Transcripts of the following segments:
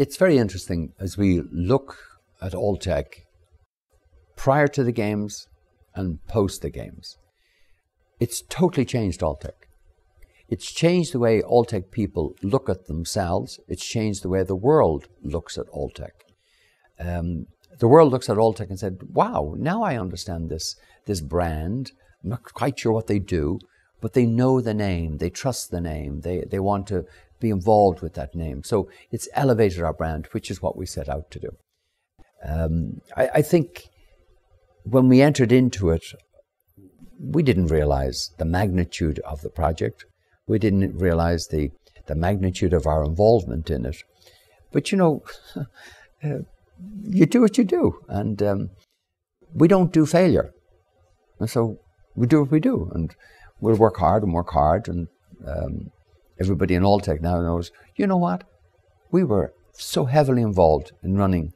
It's very interesting as we look at Alltech prior to the games and post the games. It's totally changed Alltech. It's changed the way Alltech people look at themselves. It's changed the way the world looks at Alltech. The world looks at Alltech and said, wow, now I understand this brand. I'm not quite sure what they do, but they know the name, they trust the name, they want to be involved with that name. So it's elevated our brand, which is what we set out to do. I think when we entered into it, we didn't realize the magnitude of the project. We didn't realize the magnitude of our involvement in it. But you know, you do what you do, and we don't do failure. And so we do what we do, and we'll work hard, and everybody in Alltech now knows, you know what? We were so heavily involved in running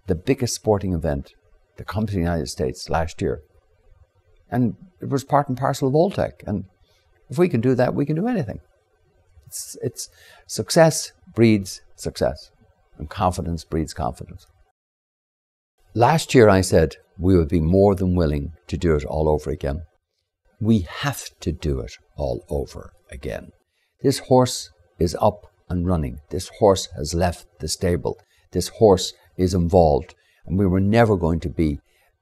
the biggest sporting event, the Cup of the United States, last year. And it was part and parcel of Alltech. And if we can do that, we can do anything. It's success breeds success, and confidence breeds confidence. Last year I said we would be more than willing to do it all over again. We have to do it all over again. This horse is up and running. This horse has left the stable. This horse is involved. And we were never going to be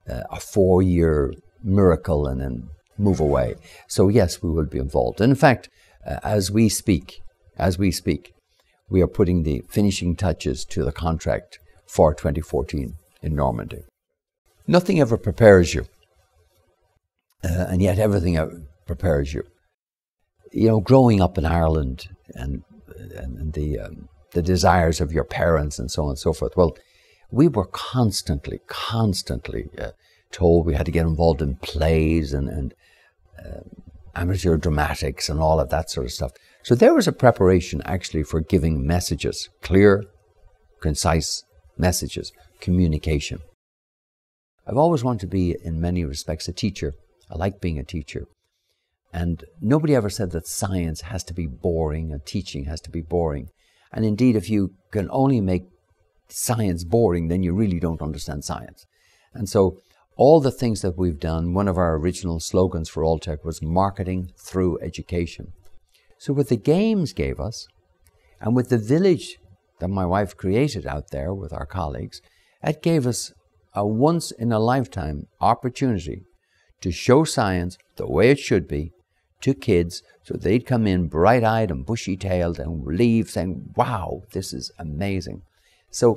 a 4-year miracle and then move away. So yes, we will be involved. And in fact, as we speak, we are putting the finishing touches to the contract for 2014 in Normandy. Nothing ever prepares you, and yet everything prepares you. You know, growing up in Ireland and the desires of your parents and so on and so forth. Well, we were constantly told we had to get involved in plays and amateur dramatics and all of that sort of stuff. So there was a preparation actually for giving messages, clear, concise messages, communication. I've always wanted to be, in many respects, a teacher. I like being a teacher. And nobody ever said that science has to be boring and teaching has to be boring. And indeed, if you can only make science boring, then you really don't understand science. And so all the things that we've done, one of our original slogans for Alltech was marketing through education. So what the games gave us, and with the village that my wife created out there with our colleagues, it gave us a once-in-a-lifetime opportunity to show science the way it should be to kids, so they'd come in bright-eyed and bushy-tailed and leave saying, wow, this is amazing. So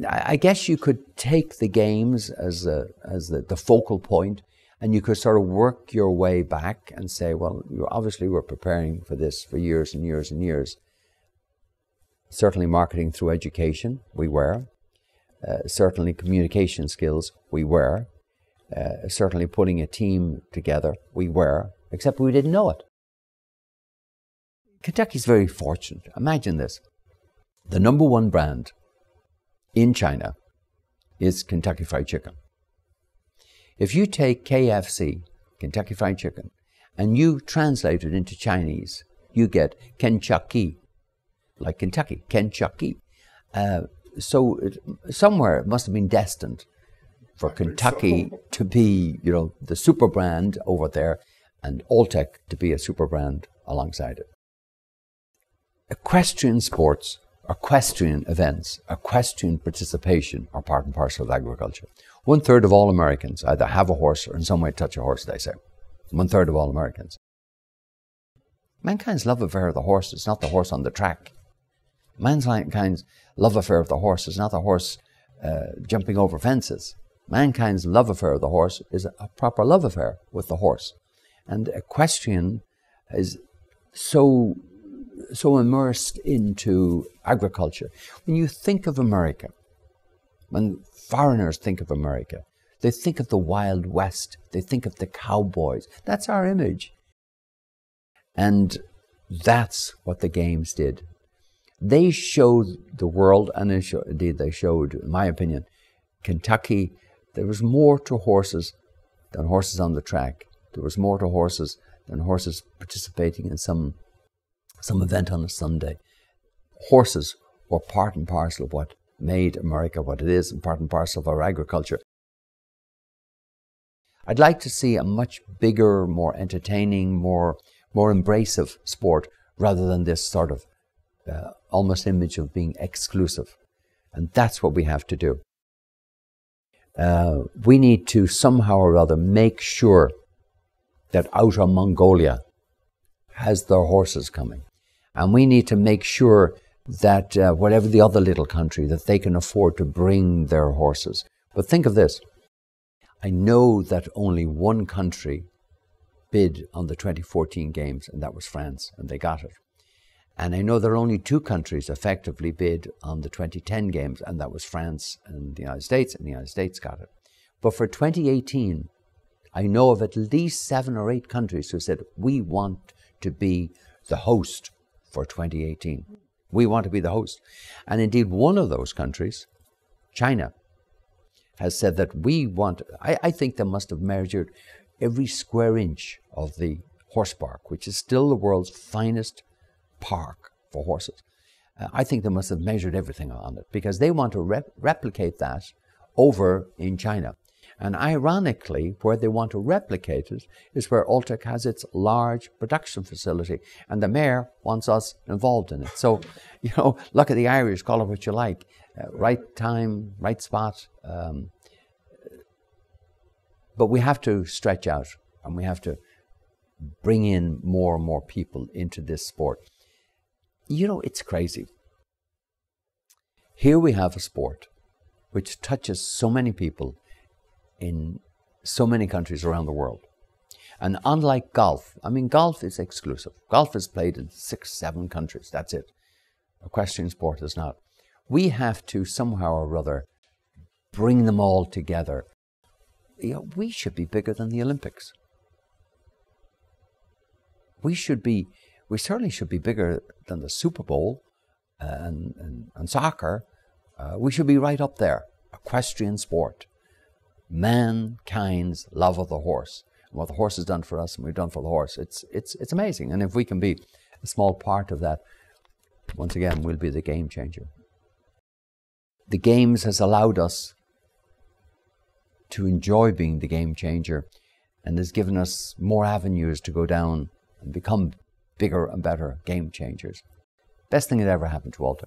I guess you could take the games as the focal point, and you could sort of work your way back and say, well, obviously we're preparing for this for years and years and years. Certainly marketing through education, we were. Certainly communication skills, we were. Certainly putting a team together, we were, except we didn't know it. Kentucky's very fortunate. Imagine this. The #1 brand in China is Kentucky Fried Chicken. If you take KFC, Kentucky Fried Chicken, and you translate it into Chinese, you get Kentucky, like Kentucky, Kentucky. So somewhere it must have been destined for Kentucky to be, you know, the super brand over there, and Alltech to be a super brand alongside it. Equestrian sports, equestrian events, equestrian participation are part and parcel of agriculture. 1/3 of all Americans either have a horse or in some way touch a horse, they say. 1/3 of all Americans. Mankind's love affair of the horse is not the horse on the track. Mankind's love affair of the horse is not the horse jumping over fences. Mankind's love affair of the horse is a proper love affair with the horse. And equestrian is so immersed into agriculture. When you think of America, when foreigners think of America, they think of the Wild West, they think of the cowboys. That's our image. And that's what the games did. They showed the world, and indeed they showed, in my opinion, Kentucky, there was more to horses than horses on the track. There was more to horses than horses participating in some event on a Sunday. Horses or part and parcel of what made America what it is, and part and parcel of our agriculture. I'd like to see a much bigger, more entertaining, more embracive sport, rather than this sort of almost image of being exclusive. And that's what we have to do. We need to somehow or other make sure that Outer Mongolia has their horses coming. And we need to make sure that whatever the other little country, that they can afford to bring their horses. But think of this. I know that only one country bid on the 2014 games, and that was France, and they got it. And I know there are only two countries effectively bid on the 2010 games, and that was France and the United States got it. But for 2018, I know of at least 7 or 8 countries who said, we want to be the host for 2018. We want to be the host. And indeed, one of those countries, China, has said that we want, I think they must have measured every square inch of the horse park, which is still the world's finest park for horses. I think they must have measured everything on it, because they want to replicate that over in China. And ironically, where they want to replicate it is where Alltech has its large production facility, and the mayor wants us involved in it. So, you know, look at the Irish, call it what you like. Right time, right spot. But we have to stretch out, and we have to bring in more and more people into this sport. You know, it's crazy. Here we have a sport which touches so many people in so many countries around the world. And unlike golf, I mean, golf is exclusive. Golf is played in 6, 7 countries. That's it. Equestrian sport is not. We have to somehow or other bring them all together. You know, we should be bigger than the Olympics. We certainly should be bigger than the Super Bowl and soccer. We should be right up there. Equestrian sport. Mankind's love of the horse. And what the horse has done for us and we've done for the horse. It's amazing. And if we can be a small part of that, once again, we'll be the game changer. The games has allowed us to enjoy being the game changer, and has given us more avenues to go down and become bigger and better game changers. Best thing that ever happened to Alltech.